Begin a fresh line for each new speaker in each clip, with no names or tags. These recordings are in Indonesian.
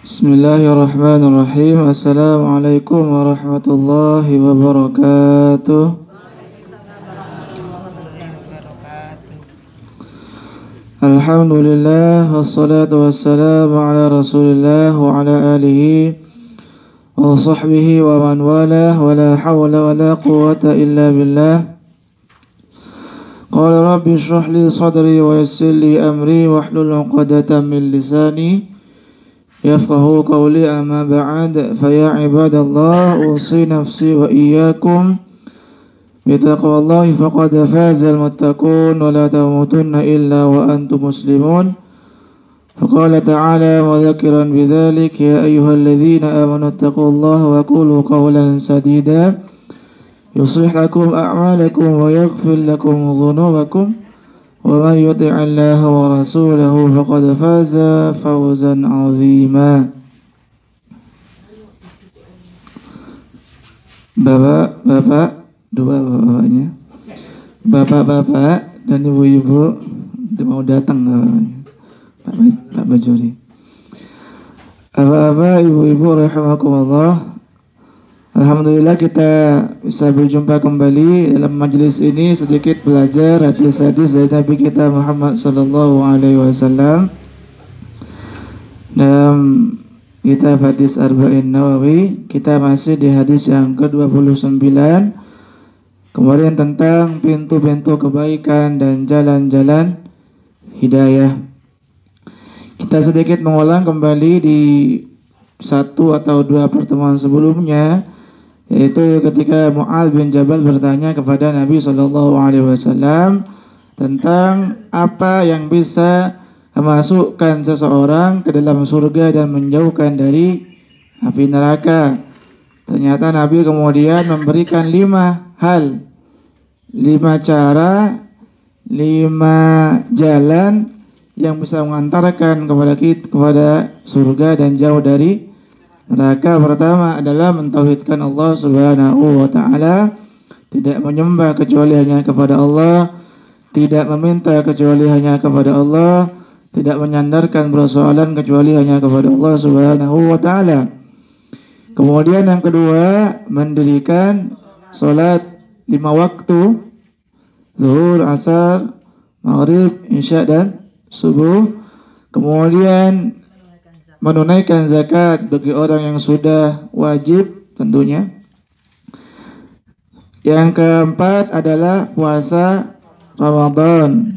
Bismillahirrahmanirrahim. Assalamualaikum warahmatullahi wabarakatuh. Alhamdulillah wassalatu wassalamu ala Rasulillah wa ala alihi wa sahbihi wa man walah wa la hawla wa la quwwata illa billah. Qala rabbi shrah li sadri wa yassir li amri wahlul 'uqdatam min lisani yafqahu qawli, amma ba'd. Fa ya ibadallah, usi nafsi wa iyyakum bitaqwallahi faqad fazal muttaqun wa la tamutunna illa wa antum muslimun. Faqala ta'ala mudzakiran bidzalik, ya ayyuhalladzina amanu taqullaha wa qulu qawlan sadida yuslih lakum a'malakum wa yaghfir lakum dhunubakum wa man yuti'illaha wa rasulahu faqad faza fawzan 'azima. Bapak-bapak, dua bapaknya, bapak-bapak dan ibu-ibu mau datang Pak Bajuri. Bapak-bapak, ibu-ibu rahimakumullah, alhamdulillah kita bisa berjumpa kembali dalam majelis ini, sedikit belajar hadis-hadis dari Nabi kita Muhammad sallallahu alaihi wasallam dalam kitab hadis Arba'in Nawawi. Kita masih di hadis yang ke-29, kemudian tentang pintu-pintu kebaikan dan jalan-jalan hidayah. Kita sedikit mengulang kembali di satu atau dua pertemuan sebelumnya, yaitu ketika Mu'adz bin Jabal bertanya kepada Nabi SAW tentang apa yang bisa memasukkan seseorang ke dalam surga dan menjauhkan dari api neraka. Ternyata Nabi kemudian memberikan 5 hal, 5 cara, 5 jalan yang bisa mengantarkan kepada surga dan jauh dari neraka. Pertama adalah mentauhidkan Allah Subhanahu wa ta'ala, tidak menyembah kecuali hanya kepada Allah, tidak meminta kecuali hanya kepada Allah, tidak menyandarkan persoalan kecuali hanya kepada Allah Subhanahu wa ta'ala. Kemudian yang kedua, mendirikan salat 5 waktu, zuhur, asar, maghrib, isya dan subuh. Kemudian menunaikan zakat bagi orang yang sudah wajib tentunya. Yang keempat adalah puasa Ramadan.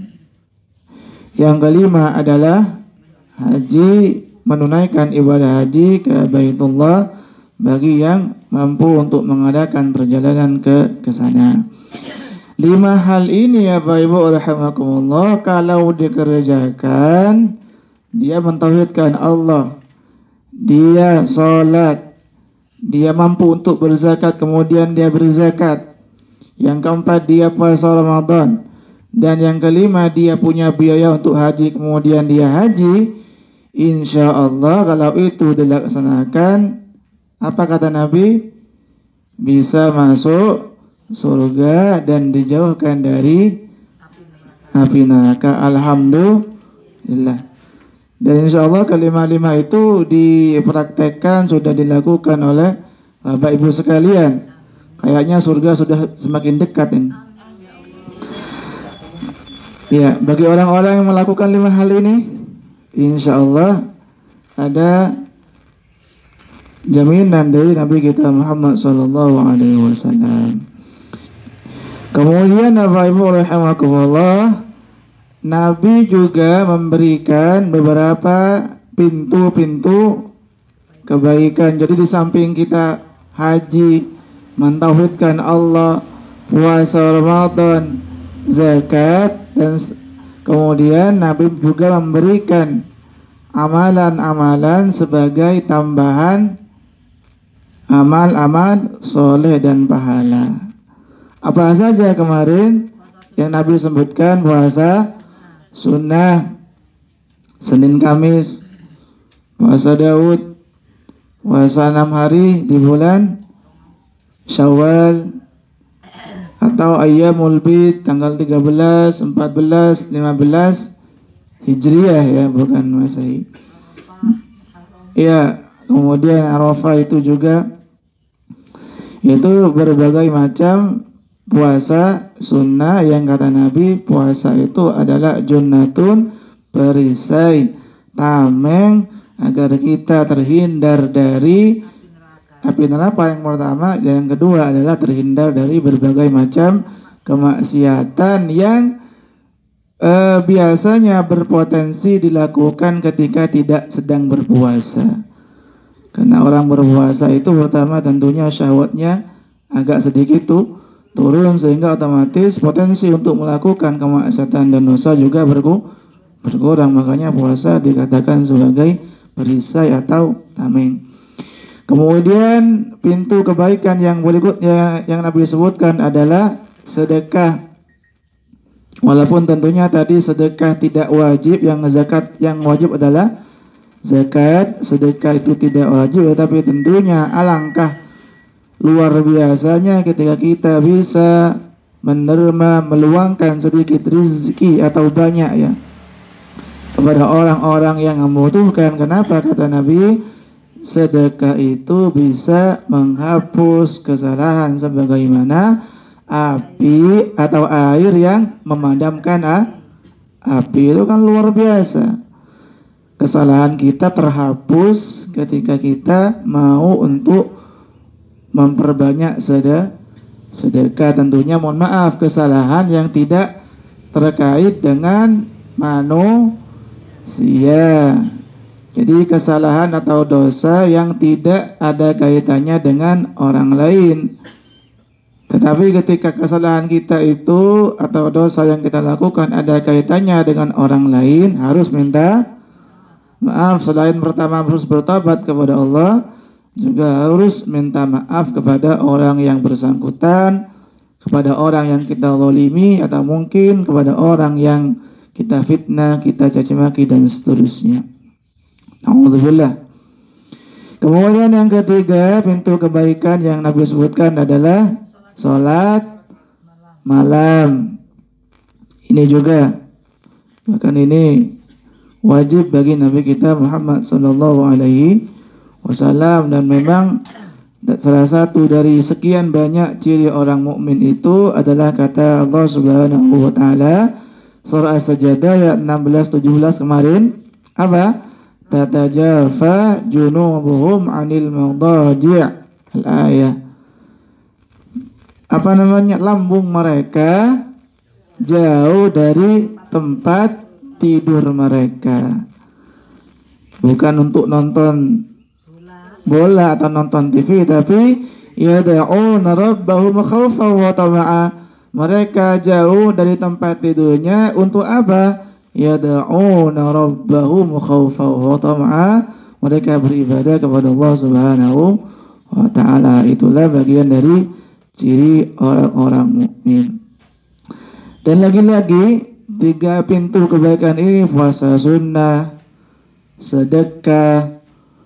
Yang kelima adalah haji, menunaikan ibadah haji ke Baitullah bagi yang mampu untuk mengadakan perjalanan ke sana. 5 hal ini ya Bapak Ibu rahimakumullah, kalau dikerjakan, dia mentauhidkan Allah, dia sholat, dia mampu untuk berzakat, kemudian dia berzakat. Yang keempat, dia puasa Ramadan. Dan yang kelima, dia punya biaya untuk haji, kemudian dia haji. Insya Allah kalau itu dilaksanakan, apa kata Nabi? Bisa masuk surga dan dijauhkan dari api neraka. Alhamdulillah. Dan insya Allah kelima-lima itu dipraktekkan, sudah dilakukan oleh Bapak Ibu sekalian. Kayaknya surga sudah semakin dekat ini. Ya, bagi orang-orang yang melakukan 5 hal ini, insya Allah ada jaminan dari Nabi kita Muhammad SAW. Kemudian Bapak Ibu rahimakumullah, Nabi juga memberikan beberapa pintu-pintu kebaikan. Jadi di samping kita haji, mentauhidkan Allah, puasa Ramadan, zakat, dan kemudian Nabi juga memberikan amalan-amalan sebagai tambahan amal-amal soleh dan pahala. Apa saja kemarin yang Nabi sebutkan? Puasa sunnah, Senin Kamis, puasa Daud, puasa 6 hari di bulan Syawal, atau Ayyamul Bid tanggal 13, 14, 15 Hijriah ya, bukan Masehi. Ya, Kemudian Arafah itu juga itu berbagai macam puasa sunnah yang kata Nabi, puasa itu adalah junnatun, perisai tameng agar kita terhindar dari api neraka yang pertama, dan yang kedua adalah terhindar dari berbagai macam kemaksiatan yang biasanya berpotensi dilakukan ketika tidak sedang berpuasa. Karena orang berpuasa itu pertama tentunya syahwatnya agak sedikit turun, sehingga otomatis potensi untuk melakukan kemaksiatan dan dosa juga berkurang. Makanya puasa dikatakan sebagai perisai atau tameng. Kemudian pintu kebaikan yang berikutnya yang Nabi sebutkan adalah sedekah. Walaupun tentunya tadi sedekah tidak wajib, yang zakat yang wajib adalah zakat, sedekah itu tidak wajib, tetapi tentunya alangkah luar biasanya ketika kita bisa meluangkan sedikit rezeki atau banyak ya kepada orang-orang yang membutuhkan. Kenapa? Kata Nabi, sedekah itu bisa menghapus kesalahan sebagaimana api atau air yang memadamkan api. Itu kan luar biasa. Kesalahan kita terhapus ketika kita mau untuk memperbanyak sedekah. Tentunya mohon maaf kesalahan yang tidak terkait dengan manusia. Jadi kesalahan atau dosa yang tidak ada kaitannya dengan orang lain. Tetapi ketika kesalahan kita itu atau dosa yang kita lakukan ada kaitannya dengan orang lain, harus minta maaf. Selain pertama harus bertobat kepada Allah, juga harus minta maaf kepada orang yang bersangkutan, kepada orang yang kita zalimi, atau mungkin kepada orang yang kita fitnah, kita caci maki dan seterusnya. Alhamdulillah. Kemudian yang ketiga, pintu kebaikan yang Nabi sebutkan adalah sholat malam. Ini juga, bahkan ini wajib bagi Nabi kita Muhammad sallallahu alaihi wasallam, dan memang salah satu dari sekian banyak ciri orang mukmin itu adalah kata Allah Subhanahu wa taala surah As-Sajdah ayat 16-17 kemarin, apa? Tatajafa junubuhum 'anil madaji', al-ayah. Apa namanya? Lambung mereka jauh dari tempat tidur mereka. Bukan untuk nonton bola atau nonton TV, tapi yad'una rabbahum khaufan wa tama'a. Mereka jauh dari tempat tidurnya untuk apa? Yad'una rabbahum khaufan wa tama'a. Mereka beribadah kepada Allah Subhanahu wa taala. Itulah bagian dari ciri orang-orang mukmin. Dan lagi-lagi tiga pintu kebaikan ini, puasa sunnah, sedekah,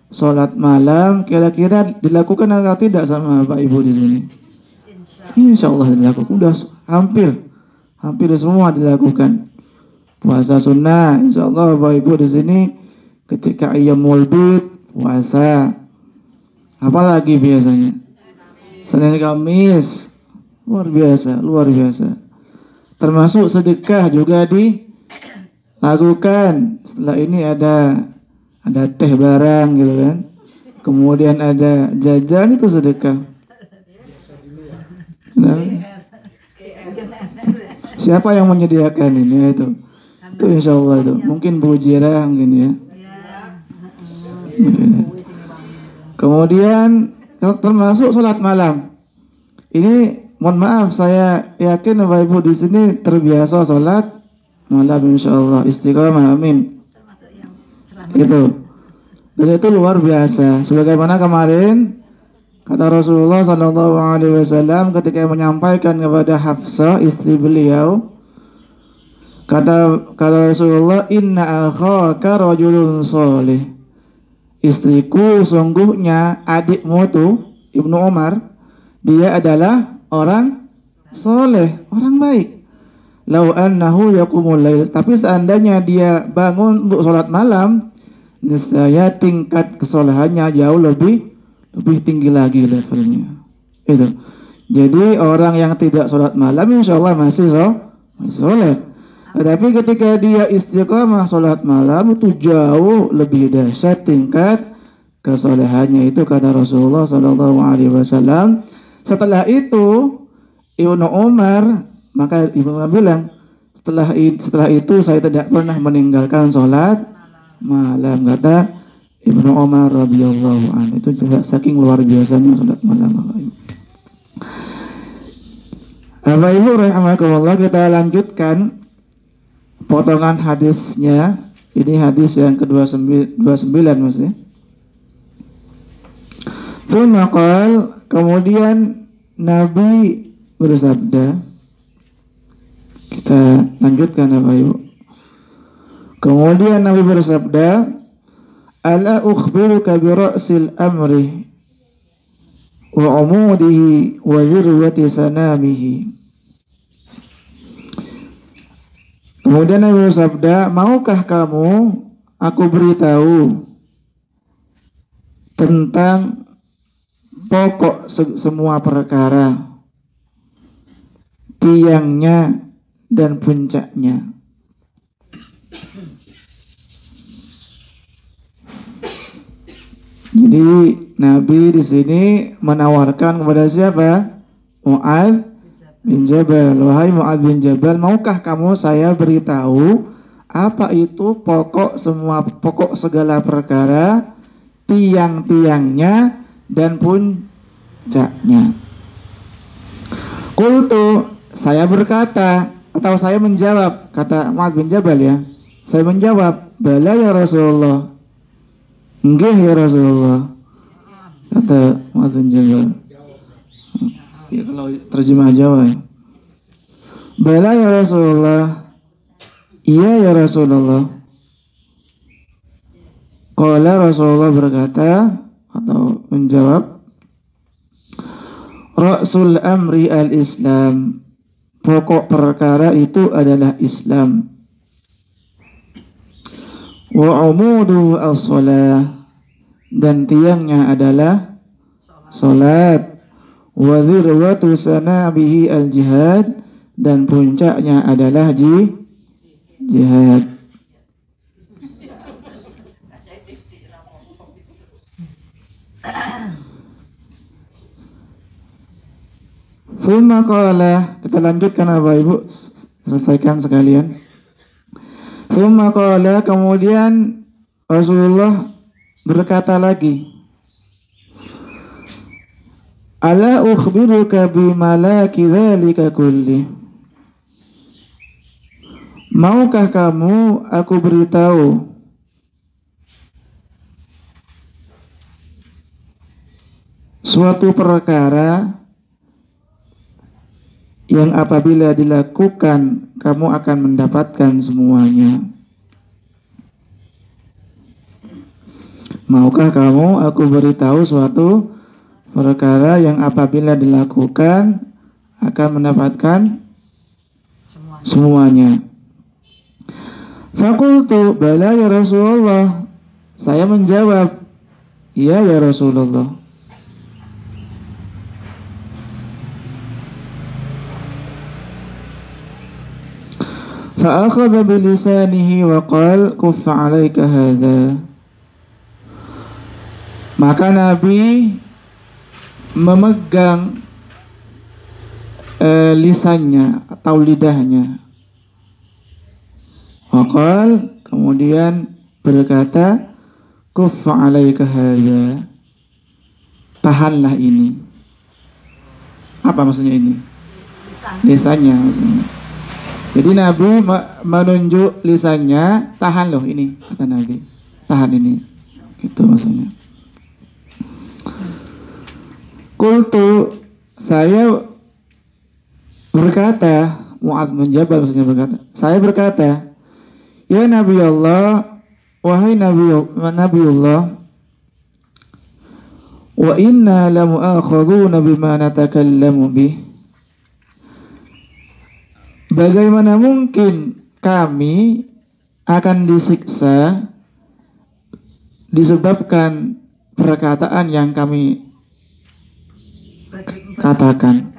sholat malam, kira-kira dilakukan atau tidak sama Bapak Ibu di sini? Insya Allah dilakukan. Udah hampir semua dilakukan. Puasa sunnah, insya Allah Bapak Ibu di sini ketika Ayyamul Bid puasa. Apalagi biasanya Senin Kamis, luar biasa. Termasuk sedekah juga dilakukan. Setelah ini ada teh barang gitu kan. Kemudian ada jajan, itu sedekah. Nah, siapa yang menyediakan ini? Itu insya Allah itu. Mungkin Bu Jira mungkin ya. Kemudian termasuk sholat malam. Ini mohon maaf, saya yakin Bapak Ibu di sini terbiasa sholat malam, insya Allah istiqomah, amin. Itu, dan itu luar biasa. Sebagaimana kemarin kata Rasulullah SAW ketika menyampaikan kepada Hafsah istri beliau, kata Rasulullah, inna akhaka rajulun sholih. Istriku, sungguhnya adikmu tuh Ibnu Umar, dia adalah orang soleh, orang baik. Lau annahu yaqumul lail, tapi seandainya dia bangun untuk sholat malam, niscaya tingkat kesalehannya jauh lebih tinggi lagi levelnya. Itu. Jadi orang yang tidak sholat malam insya Allah masih sholat. Tetapi ketika dia istiqamah sholat malam itu jauh lebih dahsyat tingkat kesalehannya, itu kata Rasulullah Sallallahu Alaihi Wasallam. Setelah itu Ibnu Umar, maka Ibnu Umar bilang, setelah itu saya tidak pernah meninggalkan sholat malam, kata Ibnu Umar radhiyallahu anhu. Itu saking luar biasanya sholat malam. Bapak Ibu rahimakumullah, kita lanjutkan potongan hadisnya. Ini hadis yang ke-29 maksudnya. Sunnaqal, kemudian Nabi bersabda, kita lanjutkan Bapak Ibu. Kemudian Nabi bersabda, ala ukhbiruka bi ra'sil amri wa umudihi wa zirwati sanamihi. Kemudian Nabi bersabda, maukah kamu aku beritahu tentang pokok semua perkara, tiangnya dan puncaknya. Jadi Nabi di sini menawarkan kepada siapa? Mu'adz bin Jabal. Wahai Mu'adz bin Jabal, maukah kamu saya beritahu apa itu pokok segala perkara, tiang-tiangnya dan puncaknya? Qultu, saya berkata atau saya menjawab, kata Mu'adz bin Jabal ya. Saya menjawab, bala ya Rasulullah. Enggak ya Rasulullah, kata Mu'adz bin Jabal. Ya, kalau terjemah Jawa ya. Bala ya Rasulullah. Iya ya Rasulullah. Qala, Rasulullah berkata atau menjawab, Ra'sul amri al-Islam. Pokok perkara itu adalah Islam. Wa umudu as-salah, dan tiangnya adalah salat. Wa dzirwatu sanabihi al-jihad, dan puncaknya adalah jihad. Thumma qala, kita lanjutkan Bapak Ibu, selesaikan sekalian. Thumma qala, kemudian Rasulullah berkata lagi, ala ukhbiruka bimalaki dzalika kulli. Maukah kamu aku beritahu suatu perkara yang apabila dilakukan kamu akan mendapatkan semuanya? Maukah kamu aku beritahu suatu perkara yang apabila dilakukan akan mendapatkan semuanya? Faqultu bala ya Rasulullah. Saya menjawab, iya ya Rasulullah. Fa'akhadha bilisanihi wa qala kuffa 'alaika hadha. Maka Nabi memegang lisannya atau lidahnya. Waqal, kemudian berkata, kuffa 'alaika hadza. Tahanlah ini. Apa maksudnya ini? Lisannya maksudnya. Jadi Nabi menunjuk lisannya, tahan loh ini, kata Nabi. Tahan ini. Gitu maksudnya. Qultu, saya berkata, Mu'adz bin Jabal maksudnya berkata, saya berkata, ya Nabi Allah, wahai Nabi Allah, wa inna lamu'akhadhuna bima natakallamu bih. Bagaimana mungkin kami akan disiksa disebabkan perkataan yang kami katakan.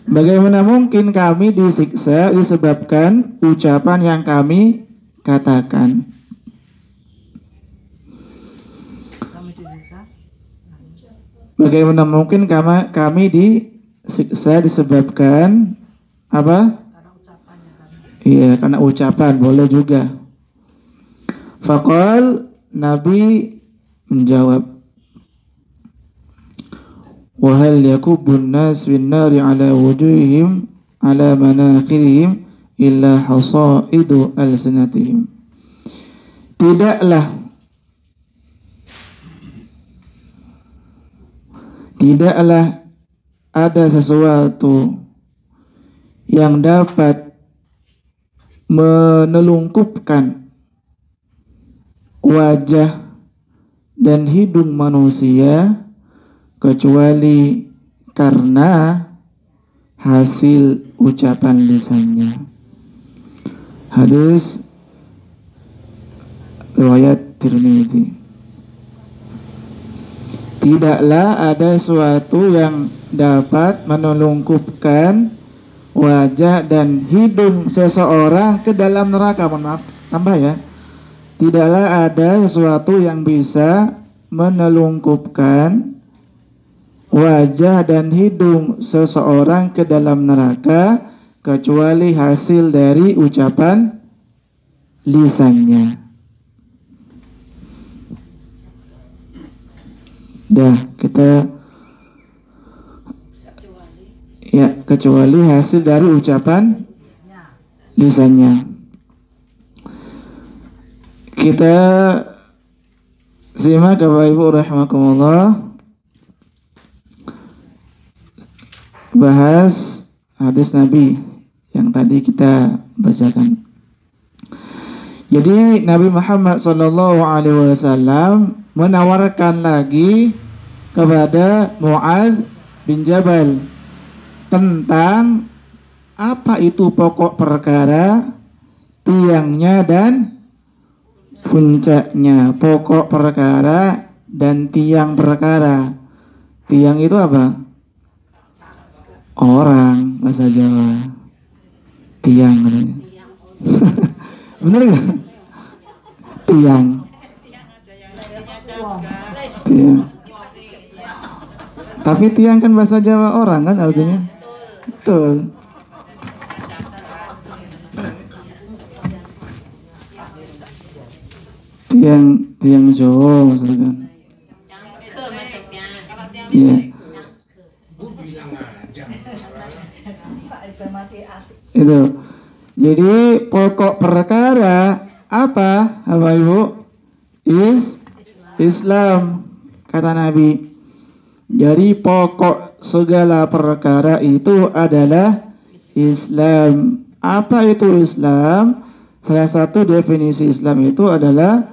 Bagaimana mungkin kami disiksa disebabkan ucapan yang kami katakan? Bagaimana mungkin kami disiksa disebabkan apa? Iya, karena ucapan, boleh juga. Faqal, Nabi menjawab, wa hal yakubun nas bin nari ala wujuhihim ala manakhirihim illa hasaidu alsinatihim. Tidaklah ada sesuatu yang dapat menelungkupkan wajah dan hidung manusia kecuali karena hasil ucapan lisannya. Hadis riwayat Tirmidzi. Tidaklah ada sesuatu yang dapat menelungkupkan wajah dan hidung seseorang ke dalam neraka. Mohon maaf, tambah ya. Tidaklah ada sesuatu yang bisa menelungkupkan wajah dan hidung seseorang ke dalam neraka kecuali hasil dari ucapan lisannya. Dah, kita ya, kecuali hasil dari ucapan lisannya. Kita simak Bapak Ibu rahimakumullah, bahas hadis Nabi yang tadi kita bacakan. Jadi Nabi Muhammad SAW menawarkan lagi kepada Mu'adz bin Jabal tentang apa itu pokok perkara, tiangnya dan puncaknya. Pokok perkara dan tiang perkara. Tiang itu apa? Orang, bahasa Jawa. Tiang katanya. Bener gak? Tiang. Tiang. Tapi tiang kan bahasa Jawa orang kan artinya. Betul. Tiang Jawa misalkan. Iya. Itu. Jadi pokok perkara apa, Bapak Ibu? Islam, kata Nabi. Jadi pokok segala perkara itu adalah Islam. Apa itu Islam? Salah satu definisi Islam itu adalah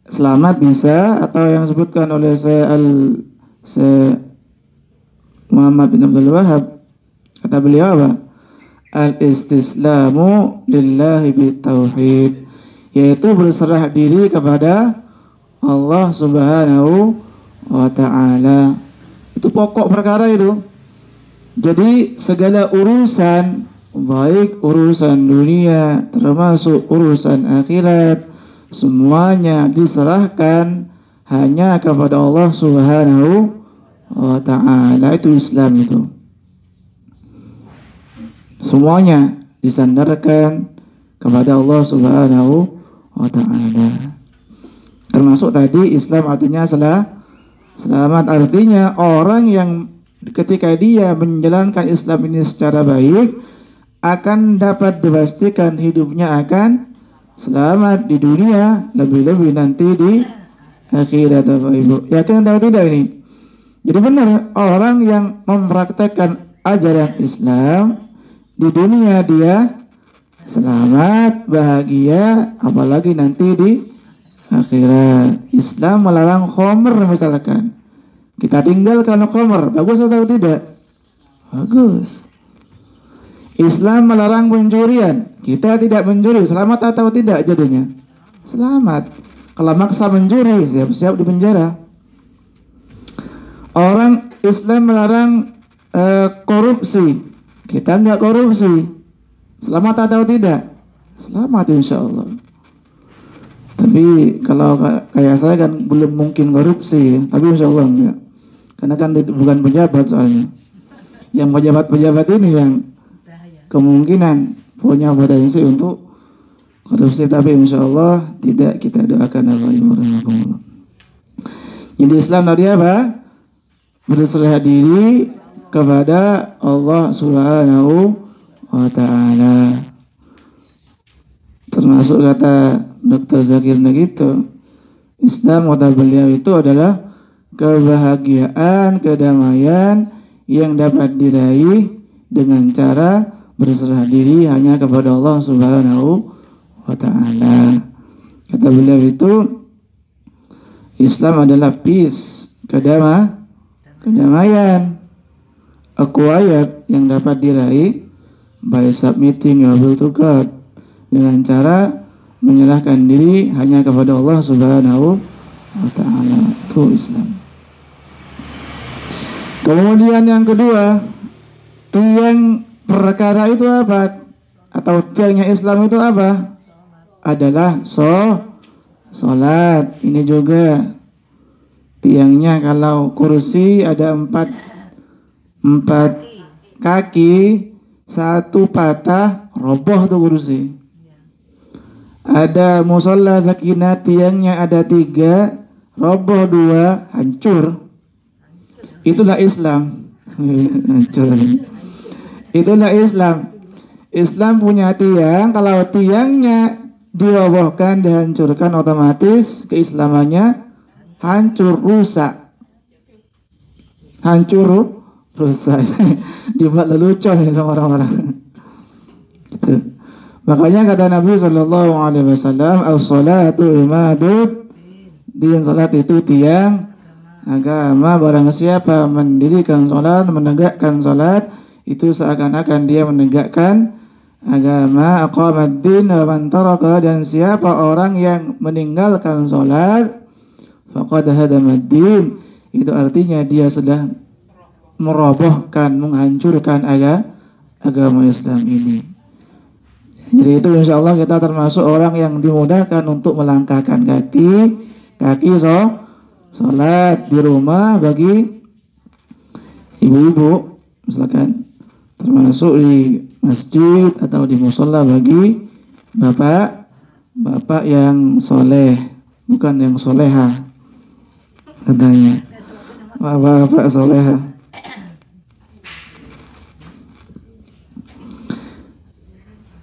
selamat bisa, atau yang disebutkan oleh Muhammad bin Abdul Wahab, kata beliau apa? Al-istislamu lillahi bitauhid, yaitu berserah diri kepada Allah Subhanahu wa ta'ala. Itu pokok perkara itu. Jadi segala urusan, baik urusan dunia termasuk urusan akhirat, semuanya diserahkan hanya kepada Allah Subhanahu wa ta'ala. Itu Islam itu. Semuanya disandarkan kepada Allah Subhanahu wa ta'ala. Termasuk tadi Islam artinya selamat, artinya orang yang ketika dia menjalankan Islam ini secara baik akan dapat dipastikan hidupnya akan selamat di dunia, lebih-lebih nanti di akhirat. Bapak Ibu, yakin atau tidak ini? Jadi benar, orang yang mempraktekkan ajaran Islam di dunia dia selamat, bahagia, apalagi nanti di akhirat. Islam melarang khamr misalkan. Kita tinggalkan khamr, bagus atau tidak? Bagus. Islam melarang pencurian, kita tidak mencuri, selamat atau tidak jadinya? Selamat. Kalau maksa mencuri, siap-siap di penjara. Orang Islam melarang korupsi, kita nggak korupsi. Selamat atau tidak? Selamat insya Allah. Tapi kalau kayak saya kan belum mungkin korupsi, tapi insya Allah enggak. Karena kan bukan pejabat soalnya. Yang pejabat-pejabat ini yang kemungkinan punya potensi untuk korupsi, tapi insya Allah tidak, kita doakan Allah. Jadi Islam tadi apa? Berserah diri kepada Allah Subhanahu wa ta'ala. Termasuk kata Dr. Zakir gitu, Islam kata beliau itu adalah kebahagiaan, kedamaian yang dapat diraih dengan cara berserah diri hanya kepada Allah Subhanahu wa ta'ala. Kata beliau itu, Islam adalah peace, kedamaian, quiet yang dapat diraih by submitting your will to God, dengan cara menyerahkan diri hanya kepada Allah Subhanahu wa ta'ala. Itu Islam. Kemudian yang kedua, tiang perkara itu apa? Atau tiangnya Islam itu apa? Adalah sholat. Ini juga tiangnya, kalau kursi ada empat kaki, satu patah, roboh tuh kursi. Ada musola sakinah, tiangnya ada 3, roboh 2, hancur. Itulah Islam. Hancur. Itulah Islam. Islam punya tiang, kalau tiangnya dirobohkan, dihancurkan, otomatis keislamannya hancur, rusak. Hancur, rusak. Dibuat lelucon sama orang-orang. Gitu. Makanya kata Nabi SAW, as-salatu imadud din, salat itu tiang agama. Barang siapa mendirikan salat, menegakkan salat, itu seakan-akan dia menegakkan agama. Aqamad din wa man taraka, dan siapa orang yang meninggalkan salat, faqad hadamad din, itu artinya dia sudah merobohkan, menghancurkan agama Islam ini. Jadi itu insya Allah kita termasuk orang yang dimudahkan untuk melangkahkan kaki sholat di rumah. Bagi ibu-ibu misalkan, termasuk di masjid atau di musola bagi bapak yang soleh, bukan yang soleha katanya, bapak soleha.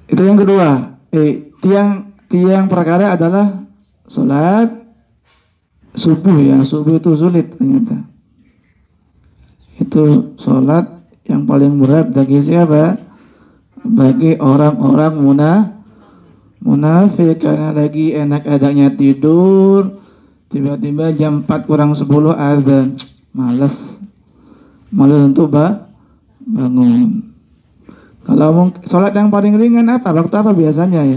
Itu yang kedua. Tiang perkara adalah sholat subuh ya. Subuh itu sulit ternyata. Itu sholat yang paling berat bagi siapa? Bagi orang-orang munafik, karena lagi enak-enaknya tidur, tiba-tiba jam 4 kurang 10 azan, malas untuk bangun. Kalau sholat yang paling ringan apa? Waktu apa biasanya ya?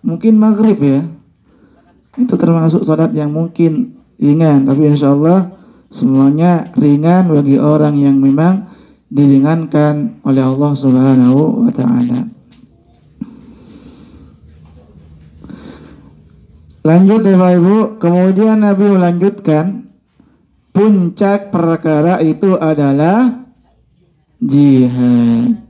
Mungkin maghrib ya. Itu termasuk sholat yang mungkin ringan. Tapi insya Allah semuanya ringan bagi orang yang memang diringankan oleh Allah Subhanahu wa ta'ala. Lanjut Bapak Ibu. Kemudian Nabi melanjutkan, puncak perkara itu adalah jihad.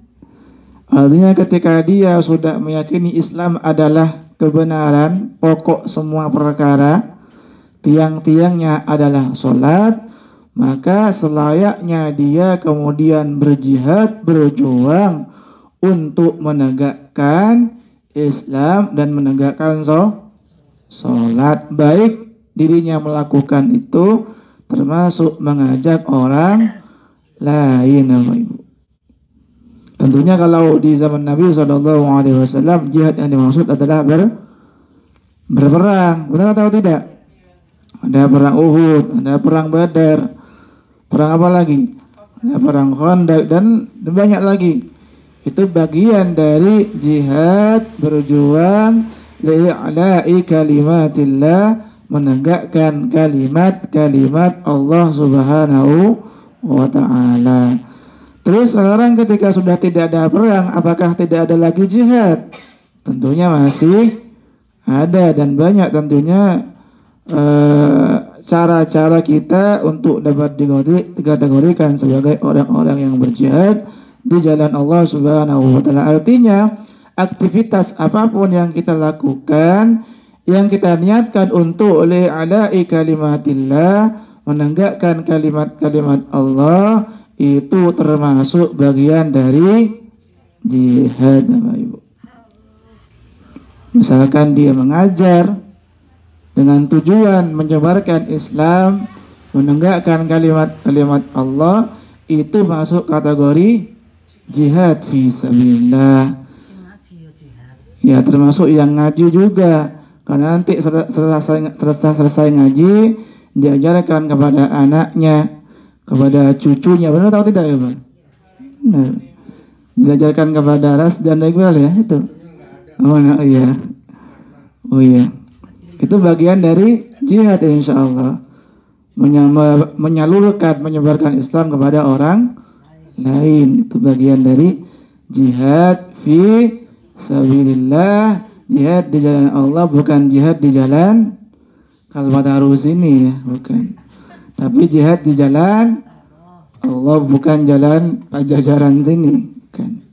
Artinya ketika dia sudah meyakini Islam adalah kebenaran, pokok semua perkara, tiang-tiangnya adalah sholat, maka selayaknya dia kemudian berjihad, berjuang untuk menegakkan Islam dan menegakkan sholat. Baik dirinya melakukan itu, termasuk mengajak orang lain. Tentunya kalau di zaman Nabi SAW, jihad yang dimaksud adalah berperang. Benar atau tidak? Ada perang Uhud, ada perang Badar, perang apa lagi? Ada perang Khandaq, dan banyak lagi. Itu bagian dari jihad, berjuang li'a'la'i kalimatillah, menegakkan kalimat-kalimat Allah Subhanahu wa ta'ala. Terus sekarang ketika sudah tidak ada perang, apakah tidak ada lagi jihad? Tentunya masih ada, dan banyak tentunya cara-cara kita untuk dapat dikategorikan sebagai orang-orang yang berjihad di jalan Allah Subhanahu wa ta'ala. Artinya aktivitas apapun yang kita lakukan, yang kita niatkan untuk li'ala'i kalimatillah, menegakkan kalimat-kalimat Allah, itu termasuk bagian dari jihad, Bapak Ibu. Misalkan dia mengajar dengan tujuan menyebarkan Islam, menegakkan kalimat-kalimat Allah, itu masuk kategori jihad fi sabilillah. Ya, termasuk yang ngaji juga, karena nanti setelah selesai ngaji, diajarkan kepada anaknya, kepada cucunya, benar atau tidak ya Pak? Benar. Diajarkan kepada Ras dan Iqbal ya itu. Iya. Oh iya. Itu bagian dari jihad, insya Allah. Menyalurkan, menyebarkan Islam kepada orang lain. Itu bagian dari jihad fi sabilillah. Jihad di jalan Allah, bukan jihad di jalan Kalpataru ini ya, bukan. Tapi jihad di jalan Allah, bukan jalan Pajajaran sini, bukan.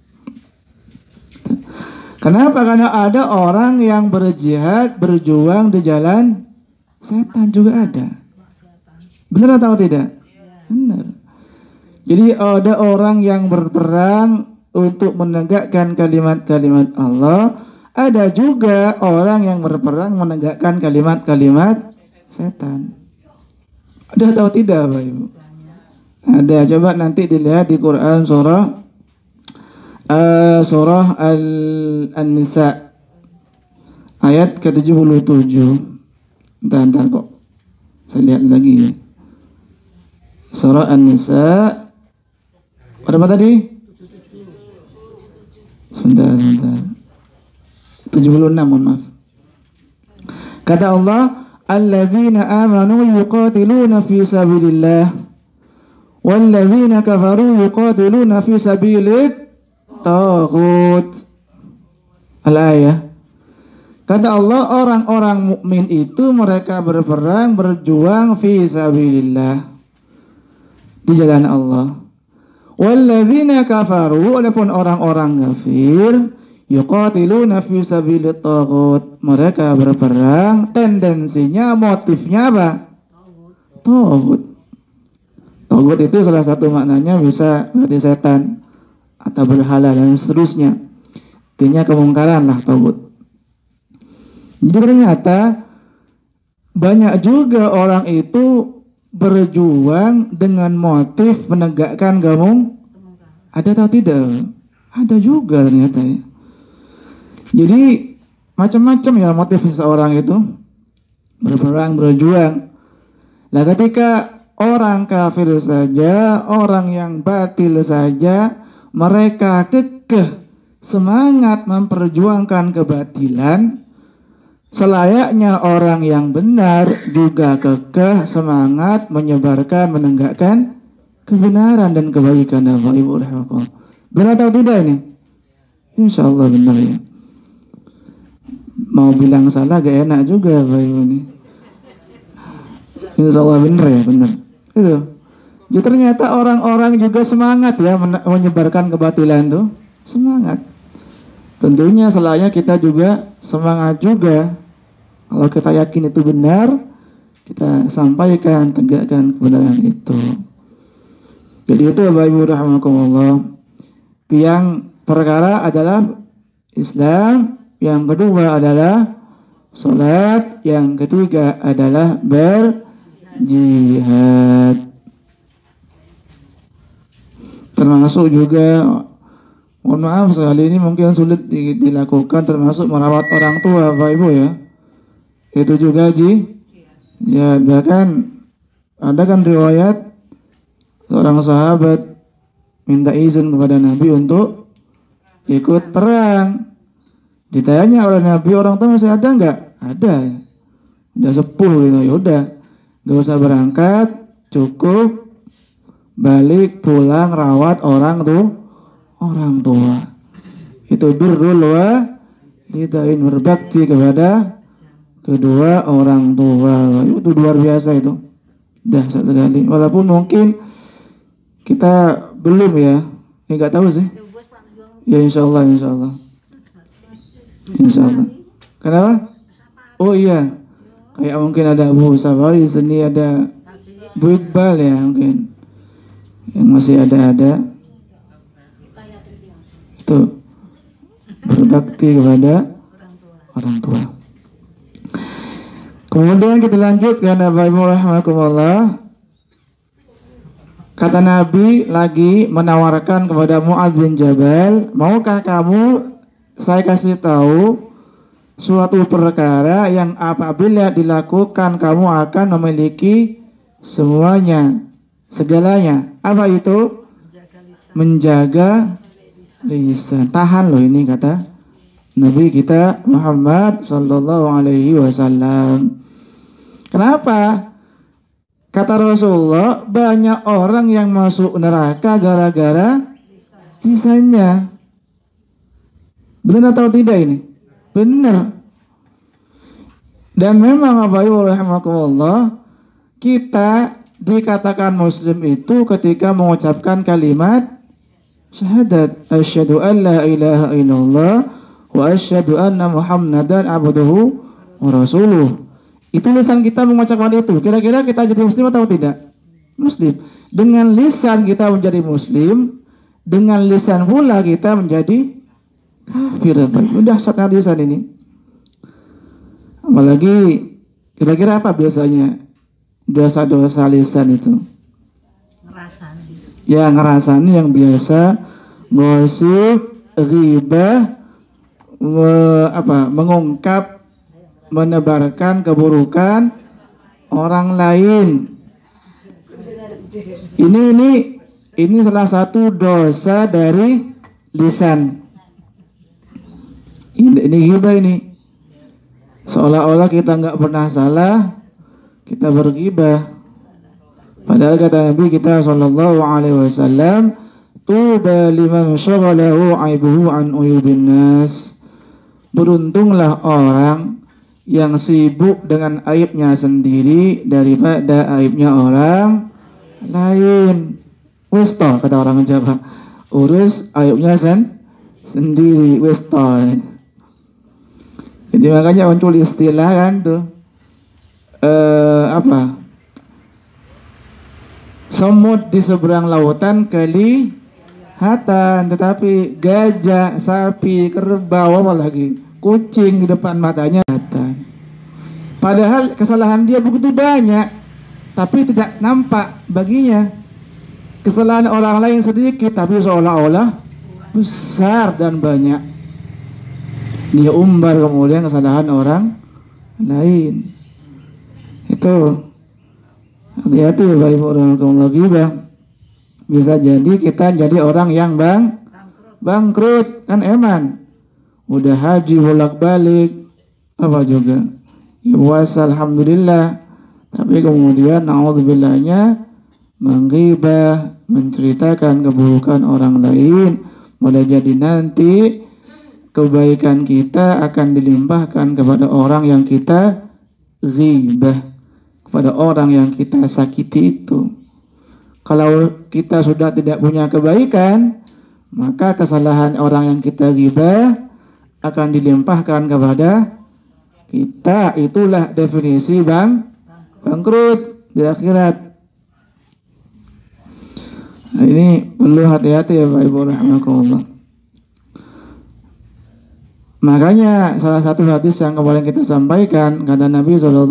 Kenapa? Karena ada orang yang berjihad, berjuang di jalan setan juga ada. Benar atau tidak? Benar. Jadi ada orang yang berperang untuk menegakkan kalimat-kalimat Allah. Ada juga orang yang berperang menegakkan kalimat-kalimat setan. Ada atau tidak, Bapak Ibu? Ada. Coba nanti dilihat di Quran surah An-Nisa ayat ke-77. Bentar kok. Saya lihat lagi ya. Surah An-Nisa. Pada apa tadi? Sebentar. 76, mohon maaf. Kata Allah, alladzina amanu yuqatiluna fi sabilillah walladzina kafaru yuqatiluna fi sabilit taghut. Al-ayah. Kata Allah, orang-orang mukmin itu mereka berperang, berjuang fi sabilillah, di jalan Allah. Walladzina kafaru, adapun orang-orang kafir, yuqatiluna fi sabilit taghut, mereka berperang, tendensinya, motifnya apa? Taghut. Taghut itu salah satu maknanya bisa berarti setan atau berhala dan seterusnya. Artinya kemungkaran lah taghut. Jadi ternyata banyak juga orang itu berjuang dengan motif menegakkan ada atau tidak? Ada juga ternyata ya. Jadi macam-macam ya motif seseorang itu berperang, berjuang. Nah, ketika orang kafir saja, orang yang batil saja, mereka kekeh semangat memperjuangkan kebatilan, selayaknya orang yang benar juga kekeh semangat menyebarkan, menegakkan kebenaran dan kebaikan. Bapak Ibu rahimahullah. Benar atau tidak ini? Insya Allah benar ya. Mau bilang salah gak enak juga Bapak Ibu ini. Insya Allah benar ya, benar. Itu. Jadi ternyata orang-orang juga semangat ya menyebarkan kebatilan tuh. Semangat. Tentunya selayaknya kita juga semangat juga. Kalau kita yakin itu benar, kita sampaikan, tegakkan kebenaran itu. Jadi itu Bapak Ibu rahimakumullah. Yang perkara adalah Islam, yang kedua adalah salat, yang ketiga adalah berjihad. Termasuk juga, mohon maaf sekali ini mungkin sulit dilakukan, termasuk merawat orang tua Bapak Ibu ya. Itu juga ya, bahkan ada kan riwayat seorang sahabat minta izin kepada Nabi untuk ikut perang. Ditanya oleh Nabi, orang tua masih ada enggak? Ada. udah sepuh gitu, ya udah gak usah berangkat, cukup balik pulang rawat orang tua. Itu birrul walidain, berbakti kepada kedua orang tua. Itu luar biasa itu, dahsyat sekali. Walaupun mungkin kita belum ya, nggak tahu sih. Ya insya Allah. Kenapa? Oh iya, kayak mungkin ada Abu Sabari di sini, ada Bu Iqbal ya mungkin yang masih ada. Itu berbakti kepada orang tua. Kemudian kita lanjutkan, Bapak Ibu rahimakumullah. Kata Nabi lagi menawarkan kepada Mu'adz bin Jabal, maukah kamu saya kasih tahu suatu perkara yang apabila dilakukan kamu akan memiliki segalanya. Apa itu? Menjaga lisan. Tahan loh ini, kata Nabi kita Muhammad sallallahu alaihi wasallam. Kenapa? Kata Rasulullah, banyak orang yang masuk neraka gara-gara lisannya. Benar atau tidak ini? Benar. Dan memang Bapak Ibu rahimakumullah, kita dikatakan muslim itu ketika mengucapkan kalimat syahadat, asyhadu an la ilaha illallah wa asyhadu anna muhammadan abduhu wa rasuluh. Itu lisan kita mengucapkan itu. Kira-kira kita jadi muslim atau tidak? Muslim. Dengan lisan kita menjadi muslim, dengan lisan pula kita menjadi kafir. Udah sangat lisan ini. Apalagi kira-kira apa biasanya dosa-dosa lisan itu?
Ngerasani.
Ya, ngerasani yang biasa, gosip, ghibah, mengungkap, menebarkan keburukan orang lain. Ini salah satu dosa dari lisan. Ini ghibah ini. Seolah-olah kita nggak pernah salah, kita berghibah. Padahal kata Nabi kita sallallahu alaihi wasallam, tuba liman syaghalahu aibuhu an uyubin nas. Beruntunglah orang yang sibuk dengan aibnya sendiri daripada aibnya orang lain. Wis toh, kata orang Jawa, urus aibnya sendiri, wis toh. Jadi makanya muncul istilah kan tuh semut di seberang lautan kelihatan, tetapi gajah, sapi, kerbau, apalagi kucing di depan matanya kelihatan. Padahal kesalahan dia begitu banyak, tapi tidak nampak baginya. Kesalahan orang lain sedikit, tapi seolah-olah besar dan banyak. Dia umbar kemudian kesalahan orang lain. Itu hati-hati Bapak Ibu rahimahullah, ghibah. Bisa jadi kita jadi orang yang bangkrut, kan eman. Udah haji bolak-balik, apa juga ya puasa alhamdulillah, tapi kemudian naudzubillaahnya menghibah, menceritakan keburukan orang lain. Boleh jadi nanti kebaikan kita akan dilimpahkan kepada orang yang kita ghibah, kepada orang yang kita sakiti itu. Kalau kita sudah tidak punya kebaikan, maka kesalahan orang yang kita ghibah akan dilimpahkan kepada kita. Itulah definisi bangkrut di akhirat. Nah, ini perlu hati-hati ya Bapak Ibu rahimakumullah. Makanya salah satu hadis yang kemarin kita sampaikan, kata Nabi SAW,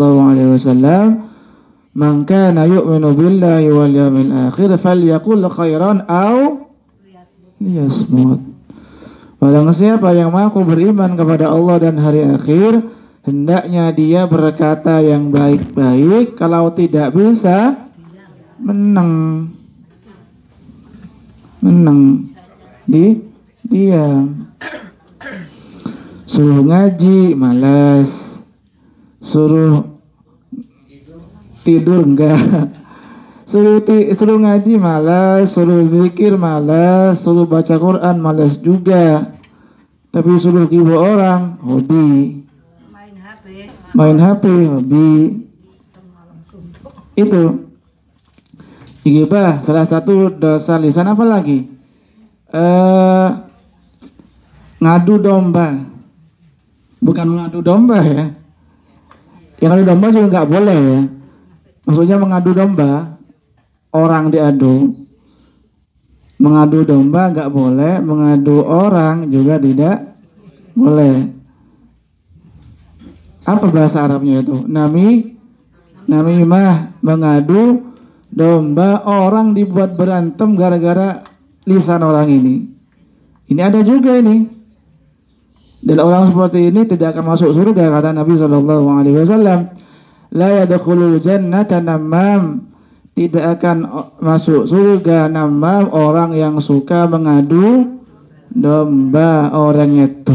man kana yu'minu billahi wal yawmil akhir falyaqul khairan aw liyasmut. Barang siapa yang mengaku beriman kepada Allah dan hari akhir, hendaknya dia berkata yang baik-baik, kalau tidak bisa menang diam. Suruh ngaji malas, suruh tidur enggak. Suruh ngaji malas, suruh zikir malas, suruh baca Quran malas juga. Tapi suruh gibah orang hobi. Main HP hobi. Itu gibah salah satu dosa lisan. Apa lagi? Ngadu domba. Bukan mengadu domba ya. Yang ngadu domba juga nggak boleh ya. Maksudnya mengadu domba, orang diadu. Mengadu domba nggak boleh, mengadu orang juga tidak boleh. Apa bahasa Arabnya itu? Namimah, mengadu domba, orang dibuat berantem gara-gara lisan orang ini. Ini ada juga ini. Dan orang seperti ini tidak akan masuk surga, kata Nabi SAW. La yadkhulul jannata namam. Tidak akan masuk surga namam, orang yang suka mengadu domba orang itu.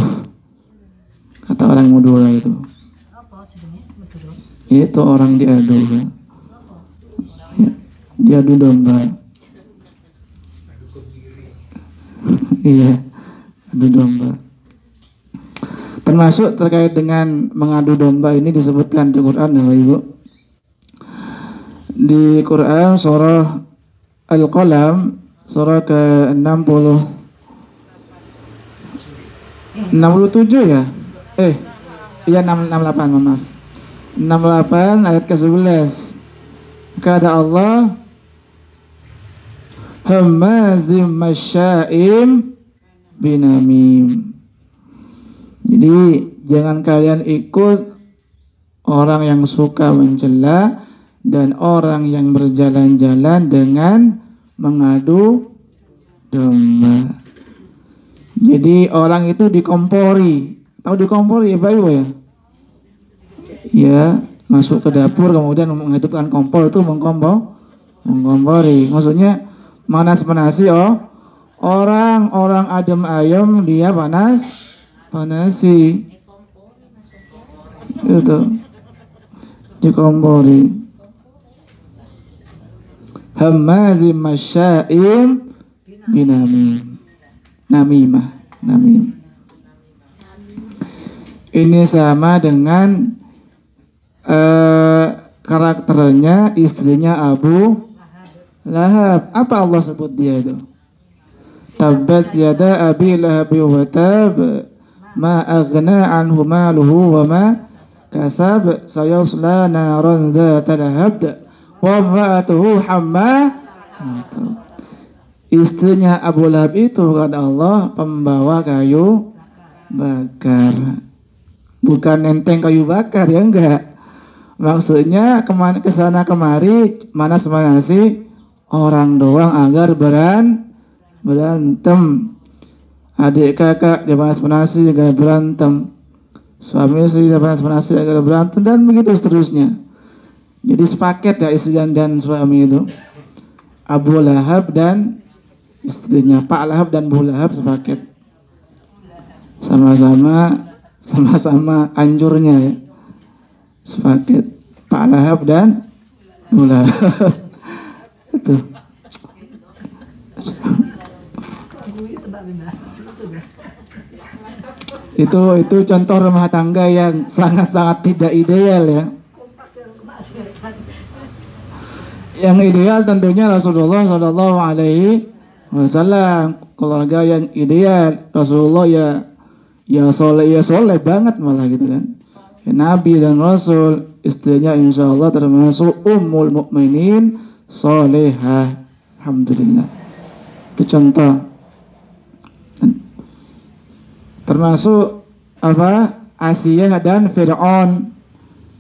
Kata orang Madura itu. Itu orang diadu kan? Ya, diadu domba. Iya, adu domba. Termasuk terkait dengan mengadu domba ini disebutkan di Quran ya Bapak Ibu. Di Quran surah Al-Qalam surah ke-60 67 ya? Iya 68 maaf. 68 ayat ke-11. Kata Allah, hamazim masya'im binamim. Jadi jangan kalian ikut orang yang suka mencela dan orang yang berjalan-jalan dengan mengadu domba. Jadi orang itu dikompori. Tahu dikompori ya Pak Ibu ya? Ya, masuk ke dapur kemudian menghidupkan kompor itu mengkompori. Maksudnya panas-panasi orang adem ayam dia panasi. Itu dikompori. Hammazim masya'im binamim. Namimah. Ini sama dengan karakternya istrinya Abu Lahab. Apa Allah sebut dia itu? Tabbat yada abi lahab wa tab ma aghna anhu maluhu wa ma kasab sayasla naran dzata lahab wa imra'atuhu hamma. Istrinya Abu Lahab itu kata Allah pembawa kayu bakar. Bukan nenteng kayu bakar ya enggak. Maksudnya kesana kemari manas-manasi orang doang agar berantem. Adik kakak dia panas-panasi agar berantem. Suami istri dia panas-panasi agar berantem dan begitu seterusnya. Jadi sepaket ya istri dan suami itu. Abu Lahab dan istrinya, Pak Lahab dan Bu Lahab sepaket. Sama-sama anjurnya ya. Sepaket Pak Lahab dan Bu Lahab. Itu contoh rumah tangga yang sangat-sangat tidak ideal ya. Yang ideal tentunya Rasulullah Shallallahu Alaihi Wasallam, keluarga yang ideal. Rasulullah ya soleh banget malah gitu kan. Ya, Nabi dan Rasul, istrinya insya Allah termasuk ummul mukminin solehah. Alhamdulillah. Itu contoh. Termasuk Asiyah dan Fir'aun.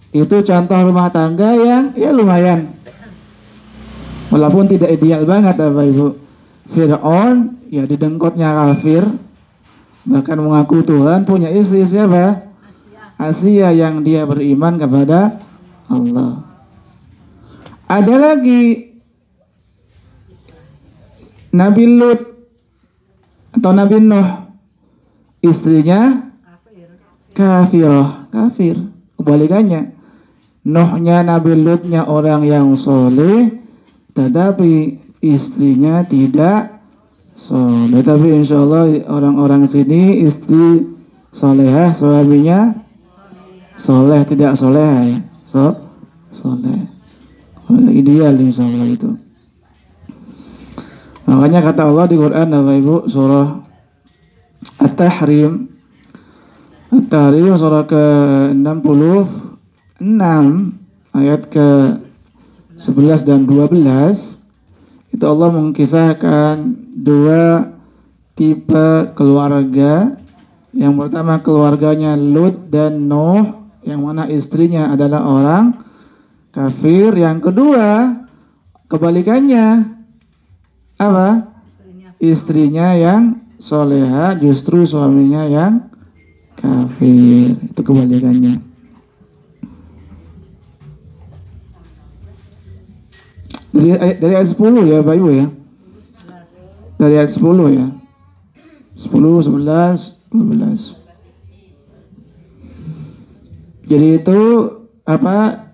Itu contoh rumah tangga yang ya lumayan. Walaupun tidak ideal banget Bapak Ibu. Fir'aun ya didengkotnya kafir, bahkan mengaku Tuhan, punya istri siapa? Asiyah yang dia beriman kepada Allah. Ada lagi Nabi Lut atau Nabi Nuh, istrinya kafir. Kebalikannya. Nuhnya Nabi Lutnya orang yang soleh, tetapi istrinya tidak soleh. Tapi insya Allah orang-orang sini istri solehah, suaminya soleh tidak soleh ya. Soleh. Ideal insya Allah itu. Makanya kata Allah di Quran Bapak Ibu surah At-Tahrim surah ke-66 ayat ke-11 dan 12 itu Allah mengkisahkan dua tipe keluarga. Yang pertama keluarganya Lut dan Nuh, yang mana istrinya adalah orang kafir. Yang kedua kebalikannya, apa? Istrinya yang soleha, justru suaminya yang kafir. Itu kebalikannya. Dari ayat 10 ya Pak Ibu ya. Dari ayat 10 ya. 10, 11, 12. Jadi itu apa?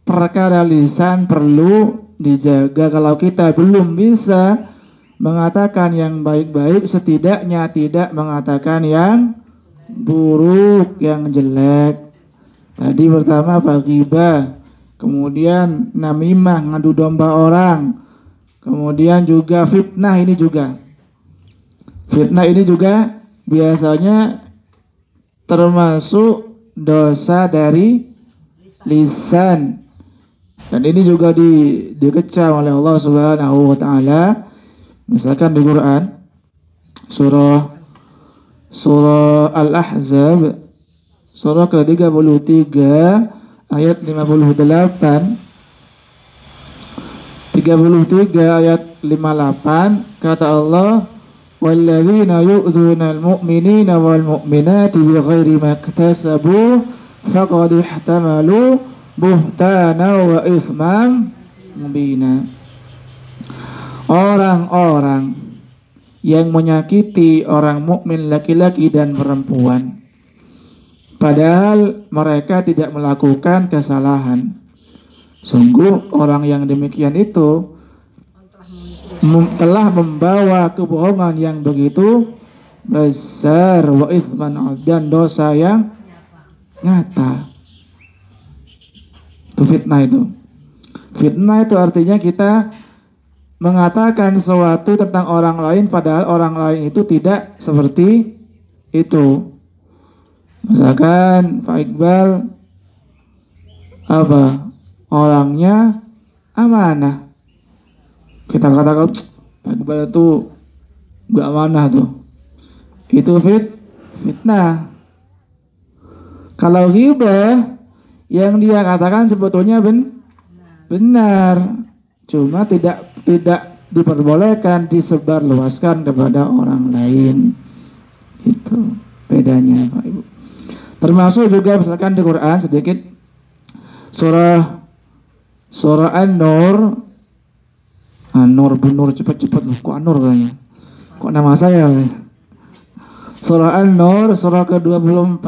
Perkara lisan perlu dijaga. Kalau kita belum bisa mengatakan yang baik-baik, setidaknya tidak mengatakan yang buruk, yang jelek. Tadi pertama apa? Ghibah, kemudian namimah, ngadu domba orang, kemudian juga fitnah. Ini juga fitnah ini juga biasanya termasuk dosa dari lisan. Dan ini juga dikecam oleh Allah Subhanahu wa taala. Misalkan di Quran surah Al-Ahzab surah ke-33 ayat 58, 33 ayat 58 kata Allah, walladzina yu'dzuna al-mu'minina wal mu'minati bighairi maktasabu faqad ihtamalu buhtana wa ithman mubina. Orang-orang yang menyakiti orang mukmin laki-laki dan perempuan padahal mereka tidak melakukan kesalahan, sungguh orang yang demikian itu telah membawa kebohongan yang begitu besar, wa ithman, dan dosa yang nyata. Itu fitnah itu. Fitnah itu artinya kita mengatakan sesuatu tentang orang lain padahal orang lain itu tidak seperti itu. Misalkan Pak Iqbal apa? Orangnya amanah. Kita katakan Pak Iqbal itu gak amanah tuh. Itu fitnah. Kalau ghibah yang dia katakan sebetulnya benar, cuma tidak diperbolehkan disebarluaskan kepada orang lain. Itu bedanya Pak Ibu. Termasuk juga misalkan di Quran sedikit surah An-Nur. An-Nur benar cepat-cepat kok An-Nur katanya. Kok nama saya? Surah An-Nur surah ke-24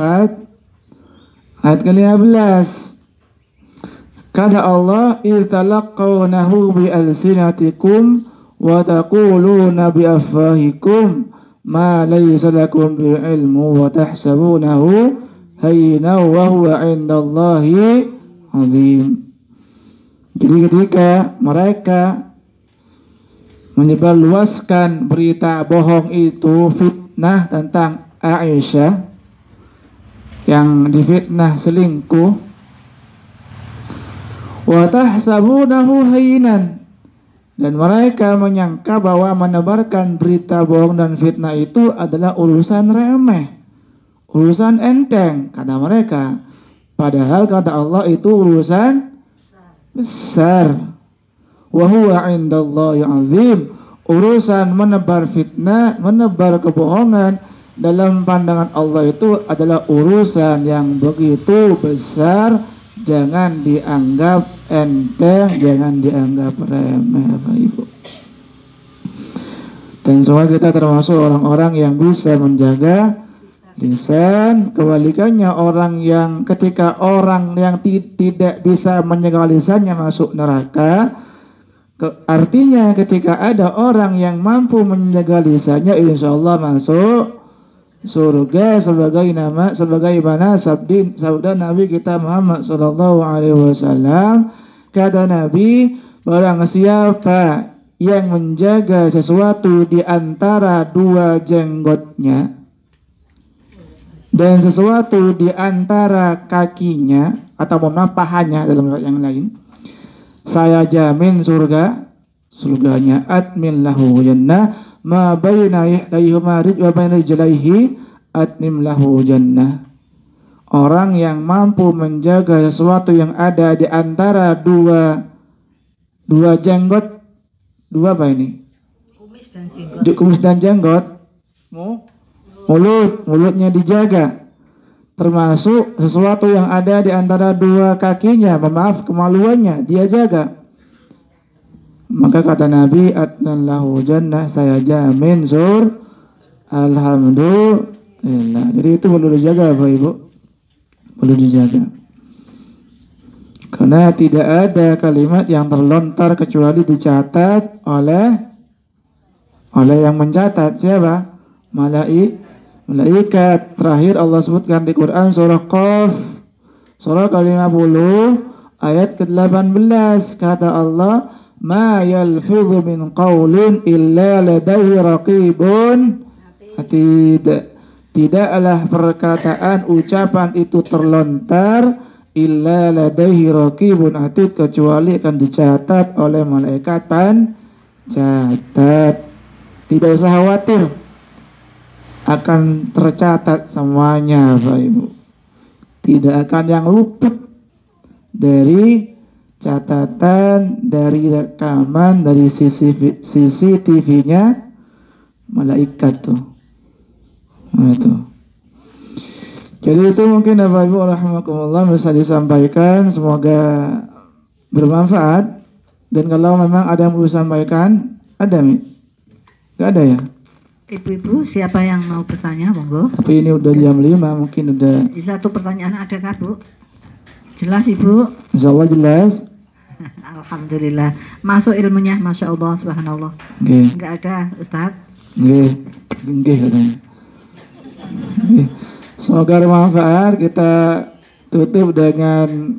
ayat ke-15. Kata Allah, "Iltalaqawnahu bi alsinatikum wa taquluna bi afwahikum ma laysa lakum bil ilmu wa tahsabunahu hayyinan wa huwa 'indallahi 'azim." Jadi ketika mereka menyebarluaskan berita bohong itu, fitnah tentang Aisyah yang difitnah selingkuh, wa tahsabunahu hayyinan, dan mereka menyangka bahwa menebarkan berita bohong dan fitnah itu adalah urusan remeh, urusan enteng kata mereka, padahal kata Allah itu urusan besar. Wa huwa 'indallahi 'azim. Urusan menebar fitnah, menebar kebohongan dalam pandangan Allah itu adalah urusan yang begitu besar, jangan dianggap enteng, jangan dianggap remeh Bapak Ibu. Dan semua kita termasuk orang-orang yang bisa menjaga lisan. Kebalikannya orang yang ketika orang yang tidak bisa menyegah lisannya masuk neraka. Artinya ketika ada orang yang mampu menjaga lisannya, insya Allah masuk surga sebagaimana sabda Nabi kita Muhammad sallallahu alaihi wasallam. Kata Nabi, barang siapa yang menjaga sesuatu di antara dua jenggotnya dan sesuatu di antara kakinya atau pahanya dalam riwayat yang lain, saya jamin surganya. Atmin lahu jannah ma baina yahdayhima wa baina rijlaihi atmim lahu jannah. Orang yang mampu menjaga sesuatu yang ada di antara dua jenggot, dua apa ini? Kumis dan jenggot. Mulutnya dijaga. Termasuk sesuatu yang ada di antara dua kakinya, kemaluannya dia jaga. Maka kata Nabi, atnan lahu jannah, saya jamin alhamdulillah. Jadi itu perlu dijaga Bapak Ibu, perlu dijaga. Karena tidak ada kalimat yang terlontar kecuali dicatat oleh yang mencatat. Siapa? Malaikat. Terakhir Allah sebutkan di Quran surah Qaf, surah ke-50 ayat ke-18. Kata Allah, ma yalfidhu min qawlin illa ladaihi raqibun atid. Tidaklah perkataan ucapan itu terlontar illa ladaihi raqibun atid, kecuali akan dicatat oleh malaikat pencatat. Tidak usah khawatir, akan tercatat semuanya Bapak Ibu. Tidak akan yang luput dari catatan, dari rekaman, dari CCTV-nya malaikat tuh. Nah, itu. Jadi itu mungkin Bapak Ibu rahimakumullah bisa disampaikan, semoga bermanfaat. Dan kalau memang ada yang perlu disampaikan, ada Mi? Gak ada ya?
Ibu-ibu, siapa yang mau bertanya, monggo.
Tapi ini udah jam 5, mungkin udah.
Satu pertanyaan adakah, Bu? Jelas, Ibu?
Insyaallah jelas.
Alhamdulillah. Masuk ilmunya, Masya Allah, subhanallah. Enggak ada, Ustaz?
Nggih katanya. Semoga bermanfaat. Kita tutup dengan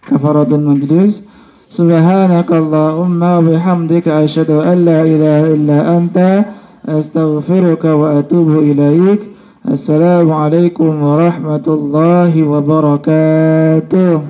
kafaratul majlis. Subhanakallahumma wa bihamdika asyhadu an la ilaha illa anta astaghfiruka wa atubu ilaik. Assalamualaikum warahmatullahi wabarakatuh.